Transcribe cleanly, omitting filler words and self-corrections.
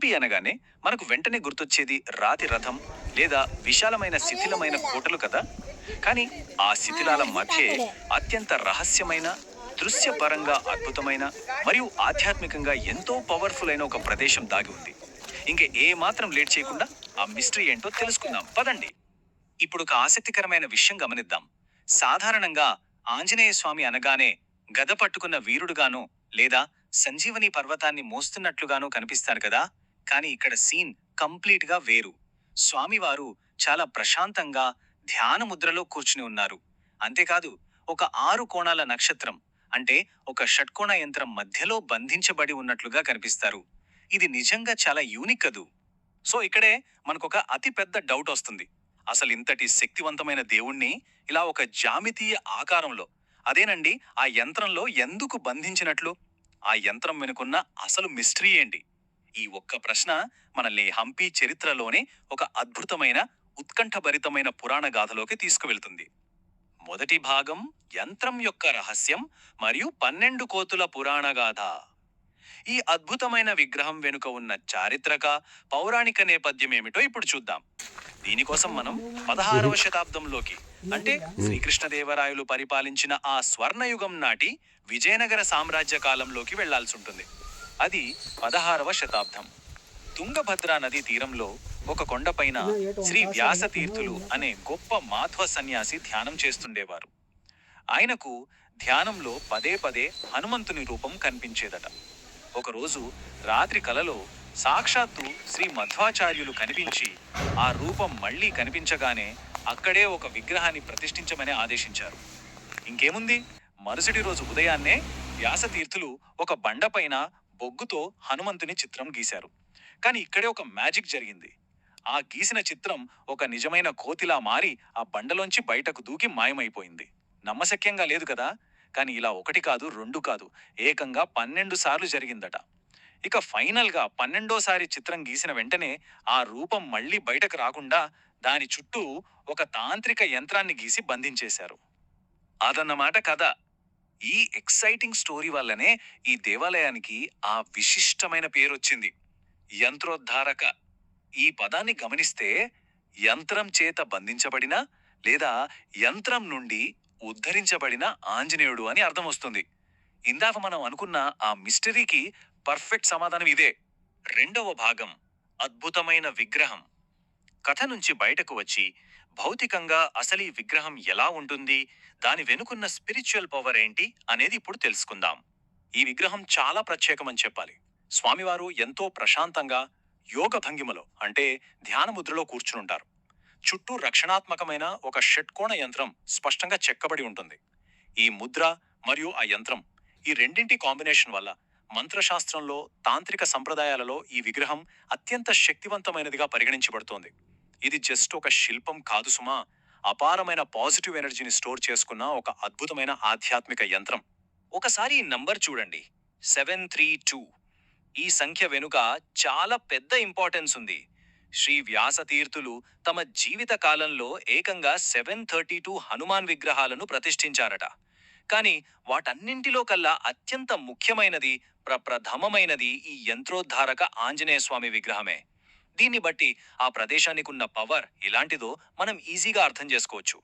హంపి అనగానే మనకు వెంటనే గుర్తొచ్చేది రాతి రథం లేదా విశాలమైన శిథిలమైన కోటలు కదా. కానీ ఆ శిథిలాల మధ్యే అత్యంత రహస్యమైన, దృశ్యపరంగా అద్భుతమైన మరియు ఆధ్యాత్మికంగా ఎంతో పవర్ఫుల్ అయిన ఒక ప్రదేశం దాగి ఉంది. ఇంక ఏ మాత్రం లేట్ చేయకుండా ఆ మిస్టరీ ఏంటో తెలుసుకుందాం పదండి. ఇప్పుడు ఒక ఆసక్తికరమైన విషయం గమనిద్దాం. సాధారణంగా ఆంజనేయ స్వామి అనగానే గద పట్టుకున్న వీరుడుగాను లేదా సంజీవని పర్వతాన్ని మోస్తున్నట్లుగాను కనిపిస్తారు కదా. కానీ ఇక్కడ సీన్ కంప్లీట్ గా వేరు. స్వామివారు చాలా ప్రశాంతంగా ధ్యాన ముద్రలో కూర్చుని ఉన్నారు. అంతేకాదు, ఒక 6 కోణాల నక్షత్రం అంటే ఒక షట్కోణ యంత్రం మధ్యలో బంధించబడి ఉన్నట్లుగా కనిపిస్తారు. ఇది నిజంగా చాలా యూనిక్ కదూ. సో ఇక్కడే మనకొక అతి పెద్ద డౌట్ వస్తుంది. అసలు ఇంతటి శక్తివంతమైన దేవుణ్ణి ఇలా ఒక జామితీయ ఆకారంలో, అదేనండి ఆ యంత్రంలో ఎందుకు బంధించినట్లు? ఆ యంత్రం వెనుకున్న అసలు మిస్టరీ ఏంటి? ఈ ఒక్క ప్రశ్న మనల్ని హంపి చరిత్రలోనే ఒక అద్భుతమైన, ఉత్కంఠభరితమైన పురాణ గాథలోకి తీసుకువెళ్తుంది. మొదటి భాగం యంత్రం యొక్క రహస్యం మరియు 12 కోతుల పురాణ గాథ. ఈ అద్భుతమైన విగ్రహం వెనుక ఉన్న చారిత్రక, పౌరాణిక నేపథ్యం ఏమిటో ఇప్పుడు చూద్దాం. దీనికోసం మనం 16వ శతాబ్దంలోకి, అంటే శ్రీకృష్ణదేవరాయలు పరిపాలించిన ఆ స్వర్ణయుగం నాటి విజయనగర సామ్రాజ్య కాలంలోకి వెళ్లాల్సి ఉంటుంది. అది 16వ శతాబ్దం. తుంగభద్రా నదీ తీరంలో ఒక కొండపైన శ్రీ వ్యాసతీర్థులు అనే గొప్ప మాధ్వ సన్యాసి ధ్యానం చేస్తుండేవారు. ఆయనకు ధ్యానంలో పదే పదే హనుమంతుని రూపం కనిపించేదట. ఒకరోజు రాత్రి కలలో సాక్షాత్తు శ్రీ మధ్వాచార్యులు కనిపించి ఆ రూపం మళ్లీ కనిపించగానే అక్కడే ఒక విగ్రహాన్ని ప్రతిష్ఠించమని ఆదేశించారు. ఇంకేముంది, మరుసటి రోజు ఉదయాన్నే వ్యాసతీర్థులు ఒక బండపైన బొగ్గుతో హనుమంతుని చిత్రం గీశారు. కానీ ఇక్కడే ఒక మ్యాజిక్ జరిగింది. ఆ గీసిన చిత్రం ఒక నిజమైన కోతిలా మారి ఆ బండలోంచి బయటకు దూకి మాయమైపోయింది. నమ్మశక్యంగా లేదు కదా. కానీ ఇలా 1 కాదు, 2 కాదు, ఏకంగా 12 సార్లు జరిగిందట. ఇక ఫైనల్ గా 12వ సారి చిత్రం గీసిన వెంటనే ఆ రూపం మళ్లీ బయటకు రాకుండా దాని చుట్టూ ఒక తాంత్రిక యంత్రాన్ని గీసి బంధించేశారు. అదన్నమాట కథ. ఈ ఎక్సైటింగ్ స్టోరీ వల్లనే ఈ దేవాలయానికి ఆ విశిష్టమైన పేరొచ్చింది, యంత్రోద్ధారక. ఈ పదాన్ని గమనిస్తే యంత్రం చేత బంధించబడిన లేదా యంత్రం నుండి ఉద్ధరించబడిన ఆంజనేయుడు అని అర్థం వస్తుంది. ఇందాక మనం అనుకున్న ఆ మిస్టరీకి పర్ఫెక్ట్ సమాధానం ఇదే. రెండవ భాగం అద్భుతమైన విగ్రహం. కథ నుంచి బయటకు వచ్చి భౌతికంగా అసలు ఈ విగ్రహం ఎలా ఉంటుంది, దాని వెనుకున్న స్పిరిచువల్ పవర్ ఏంటి అనేది ఇప్పుడు తెలుసుకుందాం. ఈ విగ్రహం చాలా ప్రత్యేకమని చెప్పాలి. స్వామివారు ఎంతో ప్రశాంతంగా యోగ భంగిమలో, అంటే ధ్యాన ముద్రలో కూర్చునుంటారు. చుట్టూ రక్షణాత్మకమైన ఒక షట్కోణ యంత్రం స్పష్టంగా చెక్కబడి ఉంటుంది. ఈ ముద్ర మరియు ఆ యంత్రం, ఈ రెండింటి కాంబినేషన్ వల్ల మంత్రశాస్త్రంలో, తాంత్రిక సంప్రదాయాలలో ఈ విగ్రహం అత్యంత శక్తివంతమైనదిగా పరిగణించబడుతోంది. ఇది జస్ట్ ఒక శిల్పం కాదు సుమా, అపారమైన పాజిటివ్ ఎనర్జీని స్టోర్ చేసుకున్న ఒక అద్భుతమైన ఆధ్యాత్మిక యంత్రం. ఒకసారి ఈ నంబర్ చూడండి, 732. ఈ సంఖ్య వెనుక చాలా పెద్ద ఇంపార్టెన్స్ ఉంది. శ్రీ వ్యాసతీర్థులు తమ జీవిత కాలంలో ఏకంగా 732 హనుమాన్ విగ్రహాలను ప్రతిష్ఠించారట. కానీ వాటన్నింటిలో కల్లా అత్యంత ముఖ్యమైనది, ప్రప్రథమమైనది ఈ యంత్రోద్ధారక ఆంజనేయ స్వామి విగ్రహమే. దీన్ని బట్టి ఆ ప్రదేశానికున్న పవర్ ఎలాంటిదో మనం ఈజీగా అర్థం చేసుకోవచ్చు.